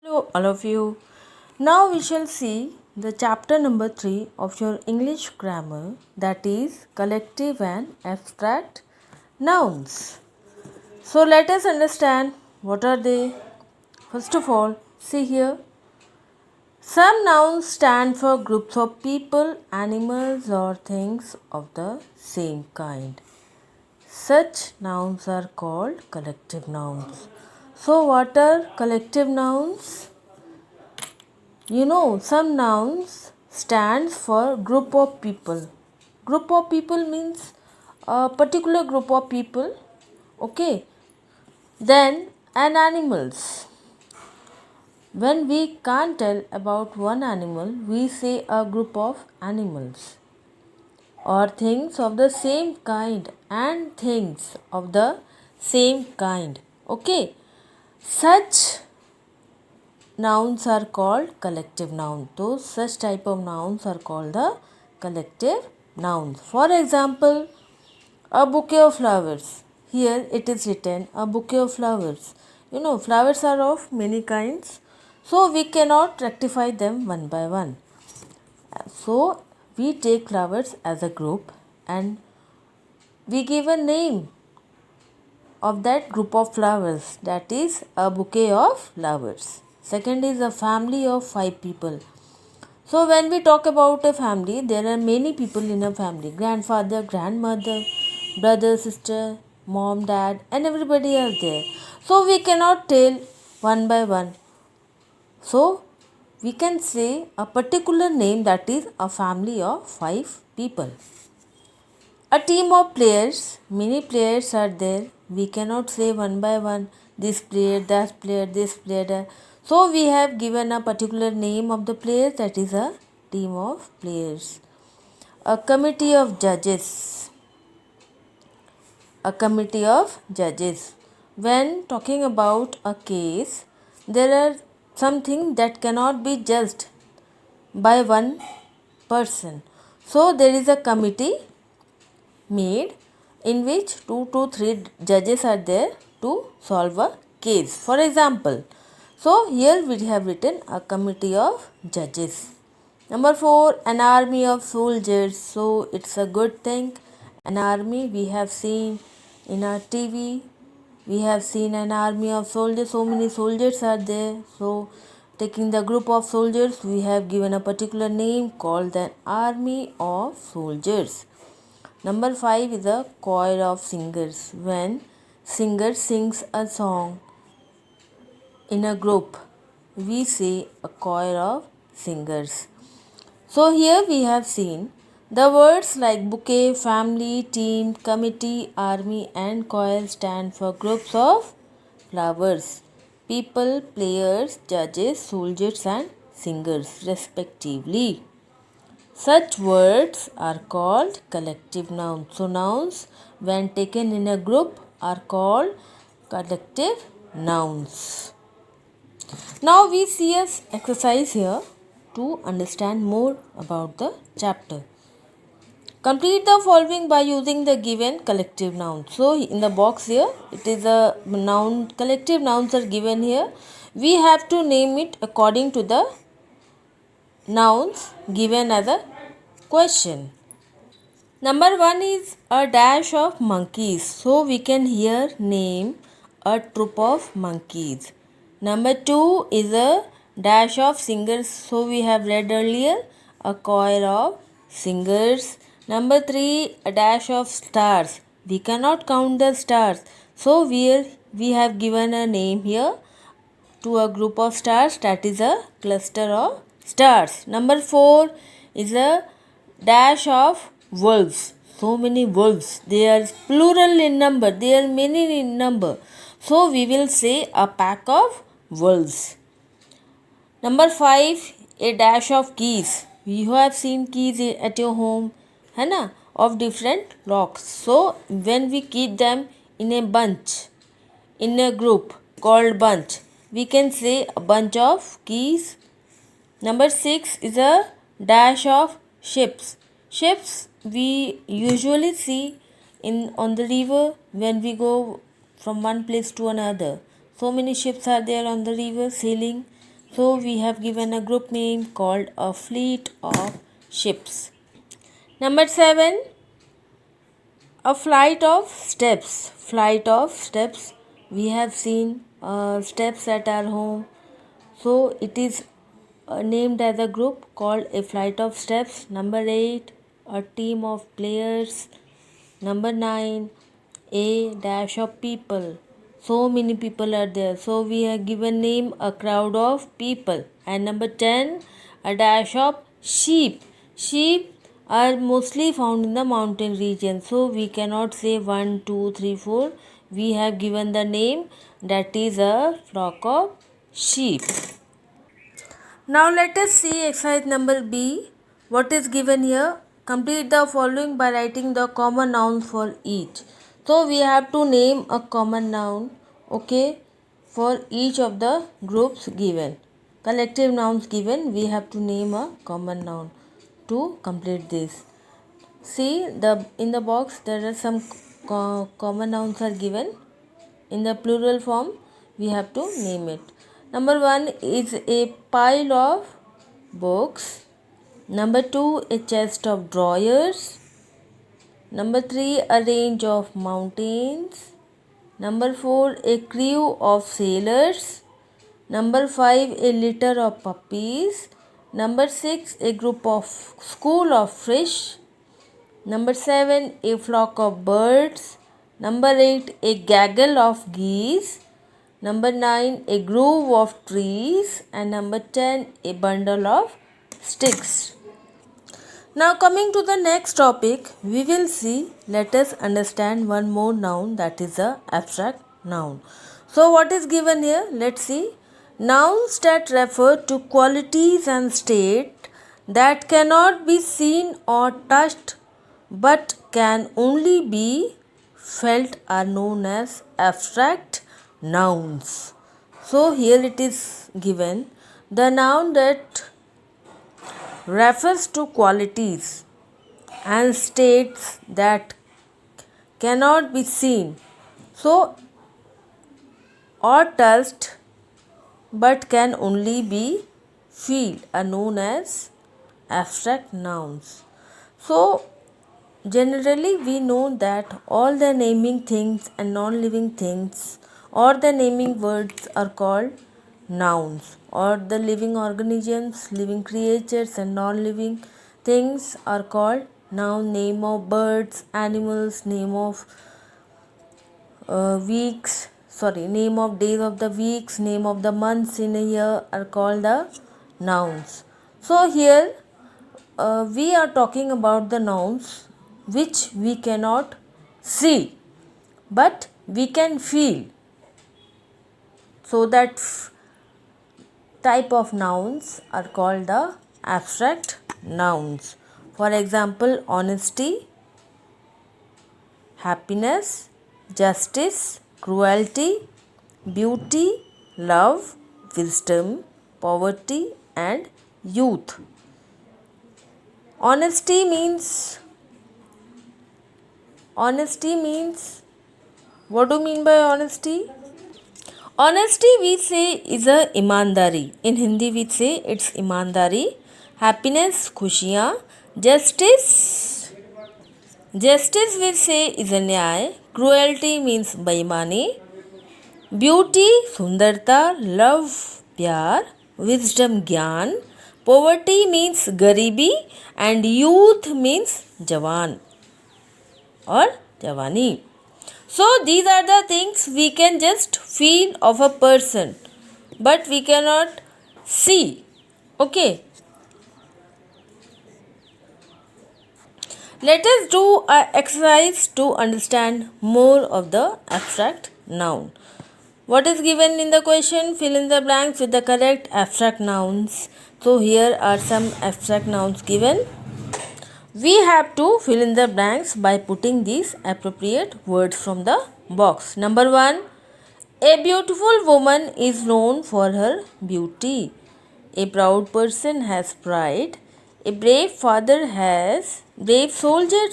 Hello, all of you. Now we shall see the chapter number 3 of your English grammar, that is collective and abstract nouns. So let us understand what are they. First of all, see here. Some nouns stand for groups of people, animals, or things of the same kind. Such nouns are called collective nouns. So, what are collective nouns? Some nouns stands for group of people. Group of people means a particular group of people. Okay. Then an animals. When we can't tell about one animal, we say a group of animals. Or things of the same kind and things of the same kind. Okay. Such nouns are called collective nouns. Those such type of nouns are called the collective nouns. For example, a bouquet of flowers. Here it is written a bouquet of flowers. Flowers are of many kinds, so we cannot rectify them one by one. So we take flowers as a group and we give a name of that group of flowers, that is a bouquet of flowers. Second is a family of 5 people. So when we talk about a family, there are many people in a family: grandfather, grandmother, brother, sister, mom, dad, and everybody are there. So we cannot tell one by one. So we can say a particular name, that is a family of 5 people. A team of players, many players are there. We cannot say one by one this player, that player, this player, that. So we have given a particular name of the players, that is a team of players. A committee of judges. A committee of judges. When talking about a case, there are something that cannot be judged by one person. So there is a committee made in which 2 to 3 judges are there to solve a case. For example, so here we have written a committee of judges. Number 4, an army of soldiers. So it's a good thing. An army we have seen in our TV. We have seen an army of soldiers. So many soldiers are there. So taking the group of soldiers, we have given a particular name called the army of soldiers. Number 5 is a choir of singers. When singer sings a song in a group, we say a choir of singers. So here we have seen the words like bouquet, family, team, committee, army and choir stand for groups of flowers, people, players, judges, soldiers and singers respectively. Such words are called collective nouns. So nouns when taken in a group are called collective nouns. Now we see an exercise here to understand more about the chapter. Complete the following by using the given collective nouns. So in the box here, it is a noun, collective nouns are given here. We have to name it according to the nouns given as a question. Number 1 is a dash of monkeys. So we can here name a troop of monkeys. Number 2 is a dash of singers. So we have read earlier a choir of singers. Number 3, a dash of stars. We cannot count the stars. So we have given a name here to a group of stars, that is a cluster of stars. Number 4 is a dash of wolves. So many wolves. They are plural in number. They are many in number. So we will say a pack of wolves. Number 5, a dash of keys. You have seen keys at your home, है ना, of different locks. So when we keep them in a bunch, in a group called bunch, we can say a bunch of keys. Number 6 is a dash of ships. Ships we usually see in on the river when we go from one place to another. So many ships are there on the river sailing. So we have given a group name called a fleet of ships. Number 7, a flight of steps. Flight of steps. We have seen steps at our home. So it is named as a group called a flight of steps. Number 8, a team of players. Number 9, a dash of people. So many people are there. So we have given name a crowd of people. And number 10, a dash of sheep. Sheep are mostly found in the mountain region. So we cannot say 1, 2, 3, 4. We have given the name that is a flock of sheep. Now let us see exercise number B. What is given here? Complete the following by writing the common nouns for each. So we have to name a common noun, okay, for each of the groups given. Collective nouns given, we have to name a common noun to complete this. See in the box there are some common nouns are given. In the plural form, we have to name it. Number 1 is a pile of books. Number 2, a chest of drawers. Number 3, a range of mountains. Number 4, a crew of sailors. Number 5, a litter of puppies. Number 6, a group of school of fish. Number 7, a flock of birds. Number 8, a gaggle of geese. Number 9, a grove of trees. And number 10, a bundle of sticks. Now coming to the next topic, we will see, let us understand one more noun, that is a abstract noun. So what is given here? Let's see. Nouns that refer to qualities and state that cannot be seen or touched but can only be felt are known as abstract nouns. So here it is given, the noun that refers to qualities and states that cannot be seen so or touched but can only be felt are known as abstract nouns. So generally we know that all the naming things and non-living things or the naming words are called nouns, or the living organisms, living creatures and non-living things are called noun. Name of birds, animals, name of name of days of the weeks, name of the months in a year are called the nouns. So here we are talking about the nouns which we cannot see but we can feel. So that type of nouns are called the abstract nouns. For example, honesty, happiness, justice, cruelty, beauty, love, wisdom, poverty and youth. Honesty means, what do you mean by honesty? Honesty we say is a ईमानदारी. In Hindi we say it's ईमानदारी. Happiness खुशियाँ. Justice we say is a न्याय. Cruelty means बेईमानी. Beauty सुंदरता. Love प्यार. Wisdom ज्ञान. Poverty means गरीबी and youth means जवान or जवानी. So these are the things we can just feel of a person but we cannot see. Okay. Let us do an exercise to understand more of the abstract noun. What is given in the question? Fill in the blanks with the correct abstract nouns. So here are some abstract nouns given. We have to fill in the blanks by putting these appropriate words from the box. Number 1, a beautiful woman is known for her beauty. A proud person has pride. A brave soldiers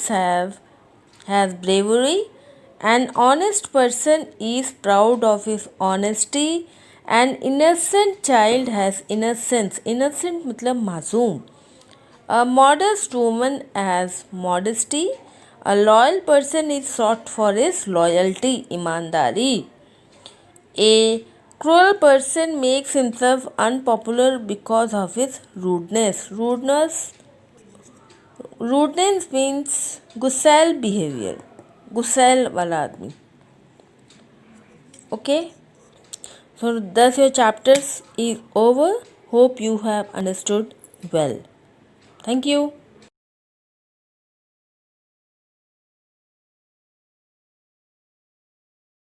has bravery. An honest person is proud of his honesty. An innocent child has innocence. Innocent मतलब मासूम. A modest woman has modesty. A loyal person is sought for his loyalty, ईमानदारी. A cruel person makes himself unpopular because of his rudeness. Rudeness means गुस्सैल behavior. गुस्सैल वाला आदमी. Okay. So thus your chapters is over. Hope you have understood well. Thank you.